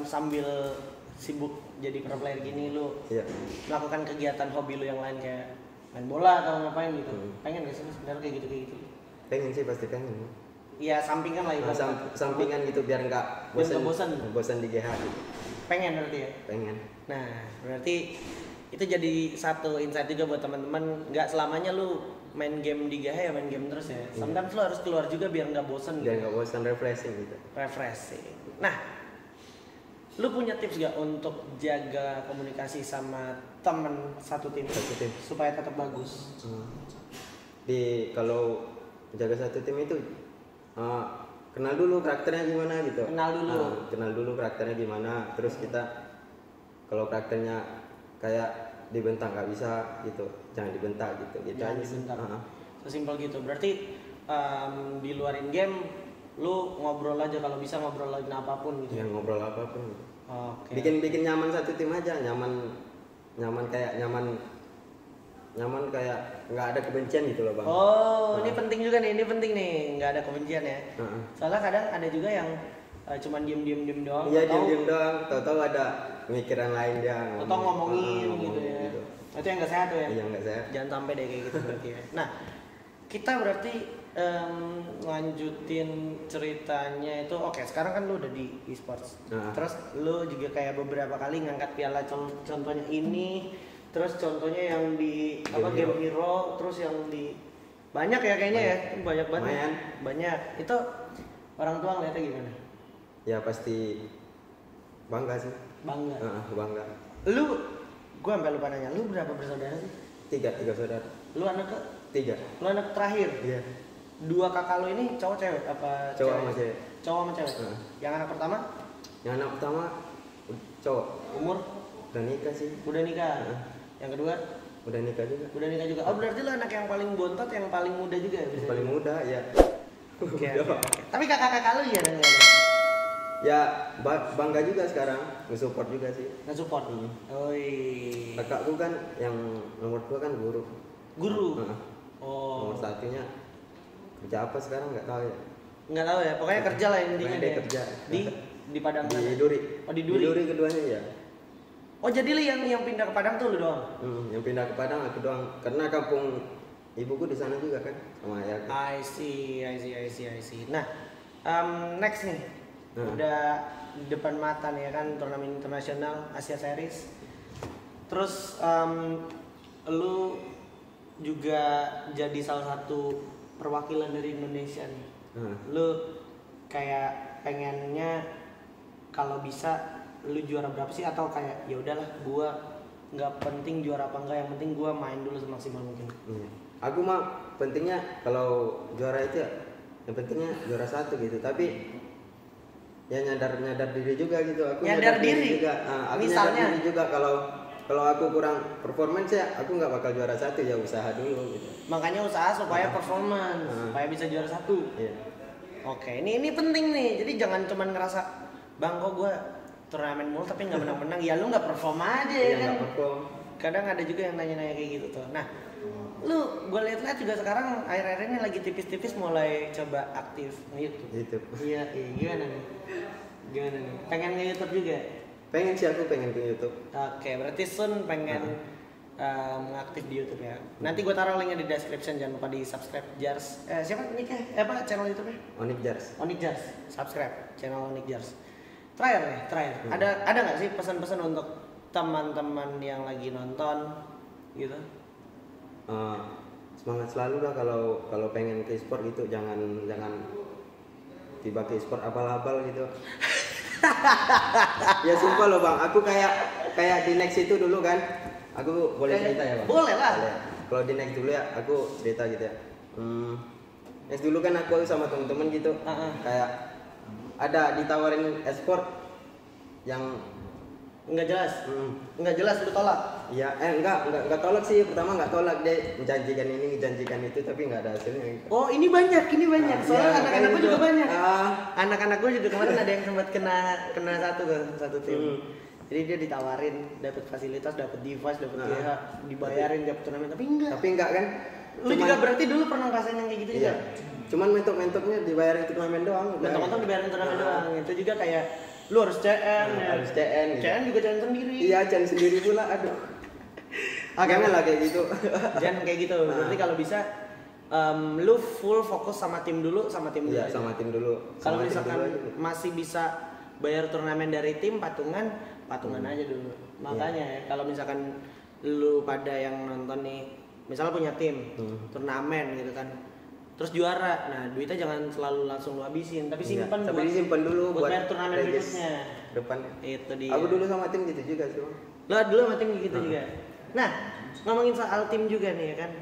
sambil sibuk jadi pro player gini lu Iya. melakukan kegiatan hobi lu yang lain kayak main bola atau ngapain gitu. Pengen gak sih lu sebenarnya kayak gitu? Pengen sih, pasti pengen. Iya, sampingan lah Nah, ibaratnya. sampingan gitu biar nggak Biar nggak bosan. bosan. Bosan di GH gitu. Pengen berarti ya. Pengen. Nah, berarti itu jadi satu insight juga buat teman-teman. Nggak selamanya lu main game di GH ya main game terus ya. Sometimes lu harus keluar juga biar nggak bosan. Biar nggak bosan, refreshing gitu. Refreshing. Nah, lu punya tips gak untuk jaga komunikasi sama temen satu tim supaya tetap bagus? Kalau jaga satu tim itu kenal dulu karakternya gimana gitu. Kenal dulu karakternya gimana. Terus kita kalau karakternya kayak dibentak nggak bisa gitu, jangan dibentak gitu. Jangan aja sih. dibentak. Sesimpel gitu. Berarti di luarin game lu ngobrol aja, kalau bisa ngobrolin apapun gitu. Ya ngobrol apapun. Oke. Bikin nyaman satu tim aja, nyaman kayak nggak ada kebencian gitu loh bang. Ini penting juga nih, nggak ada kebencian ya. Soalnya kadang ada juga yang cuman diem doang. Iya, diem doang, tahu-tahu ada pemikiran lain dia. Atau ngomongin gitu ya. Gitu. Itu yang nggak sehat tuh ya. Iya, nggak sehat. Jangan sampai deh kayak gitu berarti ya. Nah, kita berarti lanjutin ceritanya itu. Oke, sekarang kan lu udah di e-sports. Terus lu juga kayak beberapa kali ngangkat piala, contohnya ini, terus contohnya yang di Game Hero, terus yang di banyak ya kayaknya ya, banyak banget. Banyak. Itu orang tua ngeliatnya gimana? Ya pasti bangga sih. Bangga. Bangga. Gua sampai lupa nanya, lu berapa bersaudara sih? Tiga saudara. Lu anak ke? 3. Lu anak terakhir? Iya. 2 kakak lu ini cowok cewek apa? Cowok sama cewek. Cowok sama cewek. Yang anak pertama? Yang anak pertama cowok. Umur? Udah nikah sih. Udah nikah. Yang kedua? Udah nikah juga. Udah nikah juga. Oh, berarti lu anak yang paling bontot, yang paling muda juga ya? Yang paling muda ya. Oke. Tapi kakak-kakak lu ya ada? Ya bangga juga sekarang, nge-support juga sih. Nge-support. Kakakku kan yang nomor 2 kan guru. Nomor 1-nya kerja apa sekarang nggak tahu ya. Nggak tahu ya, pokoknya kerja lah intinya deh. Kerja. Di Padang. Di Duri. Oh, di Duri. Di Duri keduanya ya. Oh, jadi lu yang pindah ke Padang tuh lu doang? Yang pindah ke Padang aku doang. Karena kampung ibuku di sana juga kan sama ayahku. I see. Nah, next nih. Udah di depan mata nih ya kan, turnamen internasional Asia Series. Terus lu juga jadi salah satu perwakilan dari Indonesia nih. Lu kayak pengennya kalau bisa lu juara berapa sih, atau kayak ya udahlah gua nggak penting juara apa enggak, yang penting gua main dulu semaksimal mungkin. Aku mah pentingnya kalau juara itu ya, yang pentingnya juara 1 gitu, tapi ya nyadar diri juga gitu. Aku nyadar diri juga. Aku misalnya nyadar diri juga kalau aku kurang performance ya aku nggak bakal juara 1, ya usaha dulu gitu. Makanya usaha supaya performance, supaya bisa juara 1. Iya. Oke, ini penting nih. Jadi jangan cuma ngerasa, bang kok gue turnamen mulu tapi nggak menang-menang. Ya lu nggak perform aja ya kan. Kadang ada juga yang nanya-nanya kayak gitu tuh. Nah, lu gue lihat-lihat juga sekarang akhir-akhir ini lagi tipis-tipis mulai coba aktif YouTube. Iya, gimana nih? Pengen nge-YouTube juga? Pengen sih, aku pengen ke YouTube. Oke, berarti Sun pengen aktif di YouTube ya. Nanti gue taruh linknya di description, jangan lupa di subscribe Jars. Siapa nikah? Apa channel YouTube-nya? Onyx Jars. Onyx Jars. Subscribe channel Onyx Jars. Terakhir. Ada nggak sih pesan-pesan untuk teman-teman yang lagi nonton gitu? Semangat selalu lah kalau pengen ke e-sport gitu, jangan tiba ke e-sport abal-abal gitu. Ya sumpah loh bang, aku kayak di next itu dulu kan, aku boleh cerita ya bang? Boleh lah. Kalau di next dulu ya, aku cerita gitu ya. Next dulu kan aku sama temen-temen gitu, kayak ada ditawarin e-sport yang nggak jelas lu tolak. Iya, enggak tolak sih. Pertama enggak tolak, dia menjanjikan ini, menjanjikan itu, tapi enggak ada hasilnya. Oh, ini banyak. Soalnya ya, anak-anak gue juga banyak. Anak-anak gue juga kemarin ada yang sempat kena satu tim. Jadi dia ditawarin, dapat fasilitas, dapat device, dapat dibayarin, dapat turnamen, tapi enggak kan. Lu juga berarti dulu pernah ngerasain yang kayak gitu juga? Cuman mentok-mentoknya dibayarin turnamen doang. Mentok-mentok dibayarin turnamen doang. Itu juga kayak Lu harus CN ya. Harus CN gitu. CN juga CN sendiri. Iya, CN sendiri pula, aduh. Jangan lah kayak gitu. Jangan kayak gitu. Berarti kalau bisa lu full fokus sama tim dulu, Iya, sama tim dulu. Kalau Sama tim misalkan dulu aja. masih bisa bayar turnamen dari tim, patungan aja dulu. Makanya ya, kalau misalkan lu pada yang nonton nih, misalnya punya tim turnamen gitu kan, terus juara, nah duitnya jangan selalu langsung lu habisin, tapi Iya, simpan tapi disimpan dulu buat bayar turnamen regis berikutnya. depan. Itu dia. Aku dulu sama tim gitu juga sih, Bang. Lo dulu sama tim gitu juga. Nah, ngomongin soal tim juga nih ya kan.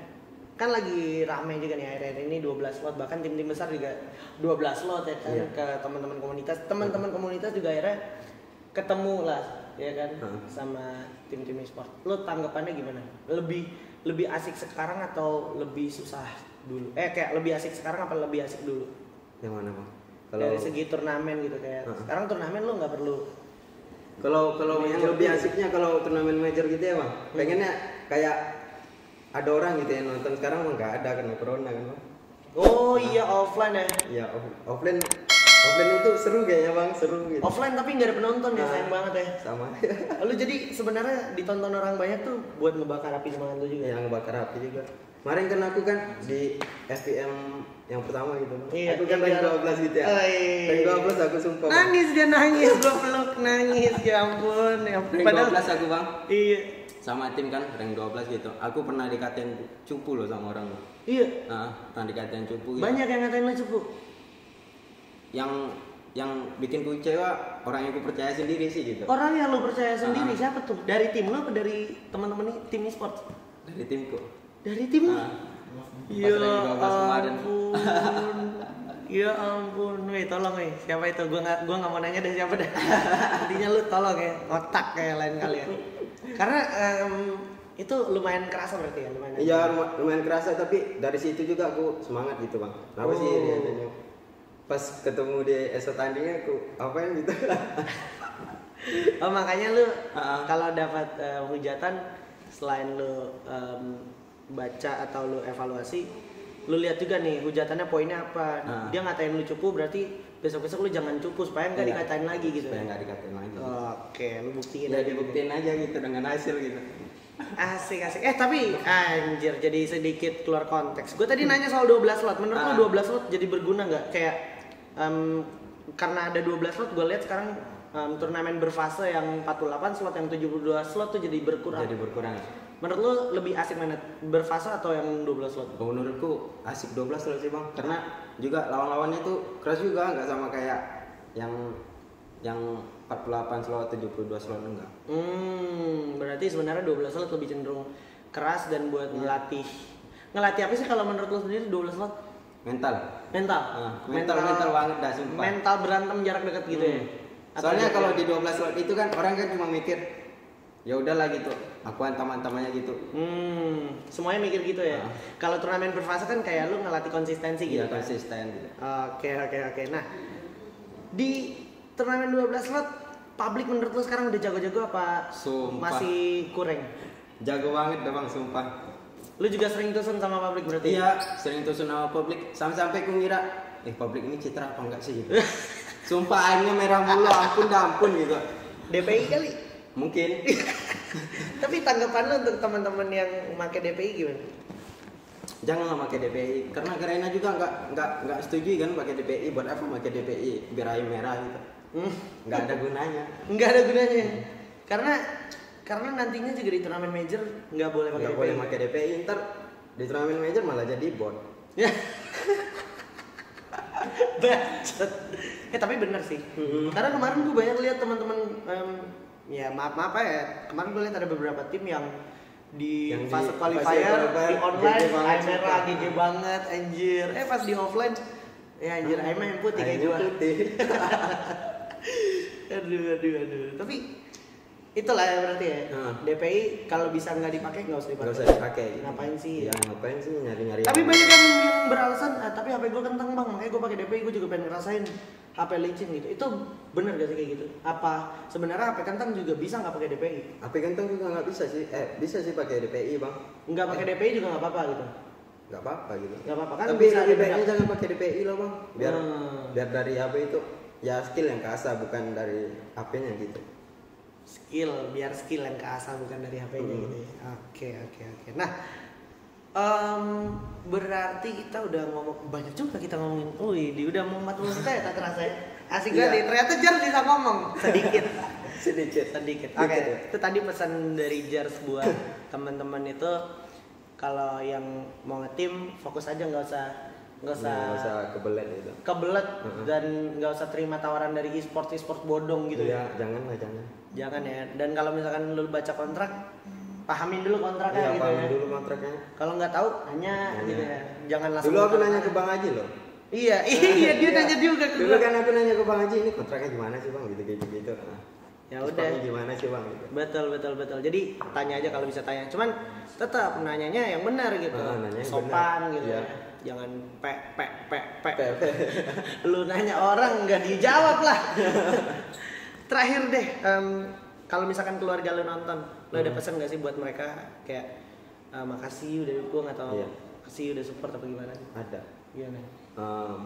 Kan lagi rame juga nih akhir-akhir ini 12 slot, bahkan tim-tim besar juga 12 slot ya kan. Ke teman-teman komunitas. Teman-teman komunitas juga akhirnya ketemu lah ya kan sama tim-tim e-sport. Lo tanggapannya gimana? Lebih asik sekarang atau lebih susah dulu? Kayak lebih asik sekarang apa lebih asik dulu? Yang mana, Bang? Dari segi turnamen gitu kayak. Sekarang turnamen lo nggak perlu. Kalau yang lebih asiknya kalau turnamen major gitu ya, Bang. Pengennya kayak ada orang gitu yang nonton. Sekarang mah nggak ada karena corona kan, Bang. Oh iya, offline ya. Iya, offline itu seru kayaknya, Bang, seru gitu. Offline tapi nggak ada penonton ya, sayang banget ya. Sama. Lu jadi sebenarnya ditonton orang banyak tuh buat ngebakar api semangat lu juga. Yang ngebakar api juga. Kemarin kan aku kan di FPM yang pertama gitu. Iya, aku kan rank 12 gitu ya. Oh, iya. Rank 12 aku sumpah, Bang. Nangis dia nangis, gua peluk nangis, ya ampun. Ya, Rank 12 aku, Bang. Iya. Sama tim kan rank 12 gitu. Aku pernah dikatain cupu loh sama orang. Iya. Pernah dikatain cupu gitu. Banyak yang ngatain lu cupu. Yang bikin ku kecewa orang yang ku percaya sendiri sih gitu. Orang yang lu percaya sendiri siapa tuh? Dari tim lu apa dari teman-teman tim e-sport? Dari timku. Dari tim lu? Ya Pas rank 12 kemarin. ampun. Ya ampun, weh tolong weh. Siapa itu? Gua nggak mau nanya deh siapa dah. Intinya lu tolong ya, otak kayak lain kali ya. Karena itu lumayan kerasa berarti ya, lumayan. Iya, lumayan kerasa tapi dari situ juga aku semangat gitu, Bang. Kenapa sih ini? Pas ketemu di esok tandingnya aku apain gitu. Oh, makanya lu kalau dapat hujatan selain lu baca atau lu evaluasi, lu lihat juga nih hujatannya poinnya apa. Dia ngatain lu cupu berarti besok-besok lu jangan cupu supaya nggak dikatain lagi gitu. Supaya nggak dikatain lagi. Oke, lu buktiin Ya aja. dibuktiin aja gitu dengan hasil gitu. Asik. Tapi anjir jadi sedikit keluar konteks. Gue tadi nanya soal 12 slot. Menurut lu 12 slot jadi berguna nggak? Kayak karena ada 12 slot, gue lihat sekarang turnamen berfase yang 48 slot, yang 72 slot tuh jadi berkurang. Jadi berkurang. Menurut lu lebih asik mana? Berfase atau yang 12 slot? Menurutku asik 12 slot sih, Bang. Karena juga lawan-lawannya tuh keras juga, nggak sama kayak yang 48 slot, 72 slot enggak. Berarti sebenarnya 12 slot lebih cenderung keras dan buat ngelatih apa sih kalau menurut lu sendiri 12 slot? Mental banget dah, sumpah. Mental berantem jarak dekat gitu ya. Soalnya kalau di 12 slot itu kan orang kan cuma mikir ya udahlah gitu, aku antam-antamannya gitu. Semuanya mikir gitu ya. Kalau turnamen berfase kan kayak lu ngelatih konsistensi gitu. Iya, konsisten gitu. Oke. Nah, di turnamen 12 slot publik menurut lu sekarang udah jago-jago apa Sumpah. masih kurang? Jago banget dah, Bang, sumpah. Lu juga sering tusun sama publik berarti? Iya, sering tusun sama publik. Sampai ku ngira, publik ini citra apa enggak sih gitu. Sumpah airnya merah mulu, ampun gitu. DPI kali? Mungkin. Tapi tanggapan lu untuk teman-teman yang pakai DPI gimana? Janganlah pakai DPI, karena Garena juga nggak setuju kan pakai DPI. Buat apa pakai DPI biar air merah gitu? Nggak ada gunanya. Nggak ada gunanya. Karena nantinya juga di turnamen major nggak boleh pakai DPI. Nggak boleh pakai DPI, ntar di turnamen major malah jadi bot. Ya. Bacot. Tapi bener sih. Karena kemarin gue banyak lihat teman-teman ya maaf ya. Kemarin gue lihat ada beberapa tim yang di fase qualifier di online air merah GG banget anjir. Pas di offline ya anjir air yang putih kayak gue. Aduh. Tapi itulah ya berarti ya. DPI kalau bisa nggak dipakai nggak usah dipakai. Nggak usah dipakai. Ngapain sih? Ya ngapain sih nyari-nyari. Tapi banyak yang beralasan, tapi HP gue kentang bang, makanya gue pakai DPI. Gue juga pengen ngerasain HP licin gitu. Itu bener gak sih kayak gitu? Apa sebenarnya HP kentang juga bisa nggak pakai DPI? HP kentang juga nggak bisa sih. Bisa sih pakai DPI, Bang. Nggak pakai DPI juga nggak apa-apa gitu. Nggak apa-apa gitu. Nggak apa-apa kan? Tapi lebih baiknya jangan pakai DPI lah, Bang. Biar dari HP itu ya skill yang keasah bukan dari HP-nya gitu. Biar skill yang keasah bukan dari HP-nya gitu ya. Oke. Nah, berarti kita udah ngomong banyak juga kita ngomongin. Dia udah mau 40 menit ya tak terasa ya. Asik banget nih. Ternyata Jars bisa ngomong sedikit. Oke. Itu tadi pesan dari Jars buat teman-teman itu, kalau yang mau ngetim fokus aja, nggak usah kebelet dan nggak usah terima tawaran dari e-sport bodong gitu ya. Jangan ya. Dan kalau misalkan lu baca kontrak, pahamin dulu kontraknya gitu ya. Kalau nggak tahu nanya gitu ya. Jangan langsung. Dulu aku nanya ke Bang Haji loh. Iya dia nanya juga ke dulu kan aku nanya ke Bang Haji, ini kontraknya gimana sih Bang, gitu. Ya udah. Gimana sih Bang gitu. Betul. Jadi tanya aja kalau bisa tanya. Cuman tetap nanyanya yang benar gitu. Sopan bener. Gitu ya. Jangan pe. Lu nanya orang nggak dijawab lah. Terakhir deh, kalau misalkan keluarga lu nonton, lu ada pesan nggak sih buat mereka kayak makasih udah dukung atau makasih udah support apa gimana? Ada. Iya nih.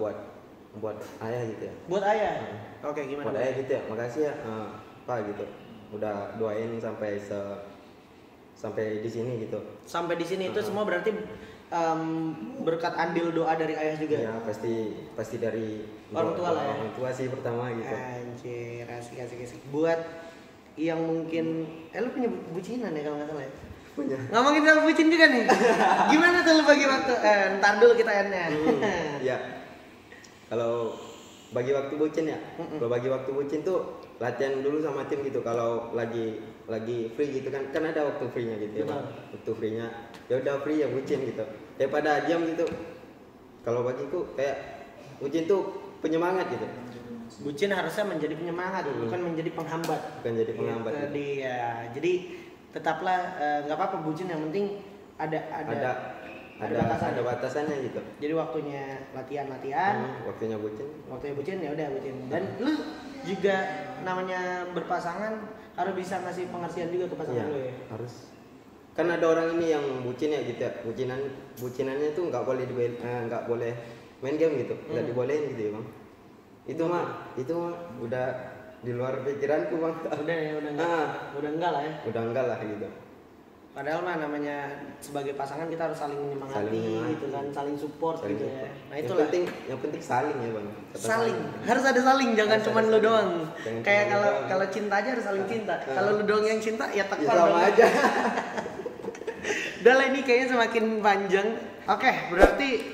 Buat ayah gitu ya. Buat ayah. Oke, gimana? Buat ayah gitu ya. Makasih ya Pak gitu. Udah doain sampai di sini gitu. Sampai di sini itu semua berarti berkat andil doa dari ayah juga. Ya pasti dari orang tua lah ya. Orang tua sih pertama gitu. Anjir, asik. Buat yang mungkin lu punya bucinan ya kalau nggak salah ya? Punya. Ngomongin soal bucin juga nih. Gimana tuh lu bagi waktu? Ntar dulu kita end-nya. Iya. Kalau bagi waktu bucin ya. Kalau bagi waktu bucin tuh latihan dulu sama tim gitu. Kalau lagi free gitu kan ada waktu free-nya gitu ya. Waktu free-nya ya udah free ya bucin gitu. Daripada diam gitu. Kalau bagiku kayak bucin tuh penyemangat gitu. Bucin harusnya menjadi penyemangat, bukan menjadi penghambat. Bukan jadi penghambat. Jadi tetaplah nggak apa-apa bucin, yang penting ada batasannya gitu. Jadi waktunya latihan, waktunya bucin ya udah bucin. Dan lu juga namanya berpasangan harus bisa ngasih pengertian juga ke pasangan lu ya. Harus. Kan ada orang ini yang bucin ya gitu ya. Bucinannya tuh nggak boleh main game gitu. Nggak dibolehin gitu ya, Bang. Itu mah udah di luar pikiranku, Bang. Udah enggak lah ya. Udah enggak lah gitu. Padahal mah namanya sebagai pasangan kita harus saling menyemangati gitu kan, saling support gitu ya. Nah, itulah. Yang penting saling ya, Bang. Saling. Harus ada saling, jangan cuma lu doang. Kayak kalau cinta aja harus saling cinta. Kalau lu doang yang cinta ya tekor sama aja. Udah lah, ini kayaknya semakin panjang. Oke, berarti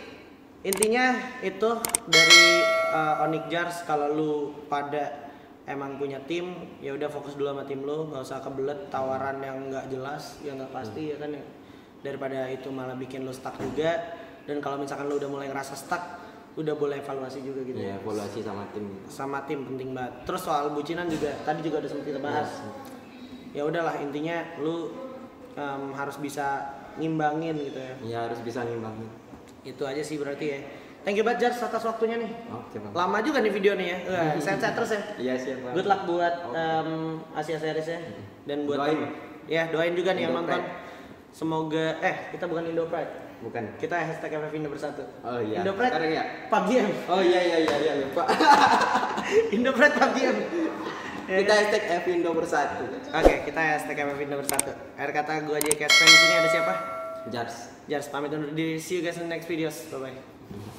intinya itu dari Onyx Jars, kalau lu pada emang punya tim, ya udah fokus dulu sama tim lu, nggak usah kebelet tawaran yang nggak jelas, yang nggak pasti ya kan, daripada itu malah bikin lu stuck juga. Dan kalau misalkan lu udah mulai ngerasa stuck, udah boleh evaluasi juga gitu. Iya, evaluasi sama tim. Sama tim penting banget. Terus soal bucinan juga tadi juga udah sempat kita bahas. Ya udahlah, intinya lu harus bisa ngimbangin gitu ya. Iya, harus bisa ngimbangin. Itu aja sih berarti ya. Thank you banget Jars atas waktunya nih. Oke, Bang. Lama juga nih video nih ya. Sehat-sehat terus ya. Iya, siap, Bang. Good luck buat Asia Series ya. Dan buat doain juga nih yang nonton. Semoga kita bukan Indo Pride. Bukan. Kita hashtag FF Indo Bersatu. Oh iya. Indo Pride ya? PUBG M. Oh iya lupa. Indo Pride PUBG M. Kita hashtag FF Indo Bersatu. Oke, kita hashtag FF Indo Bersatu. Akhir kata gue aja Caspen, di sini ada siapa? Jars pamit undur diri. See you guys in the next videos. Bye bye.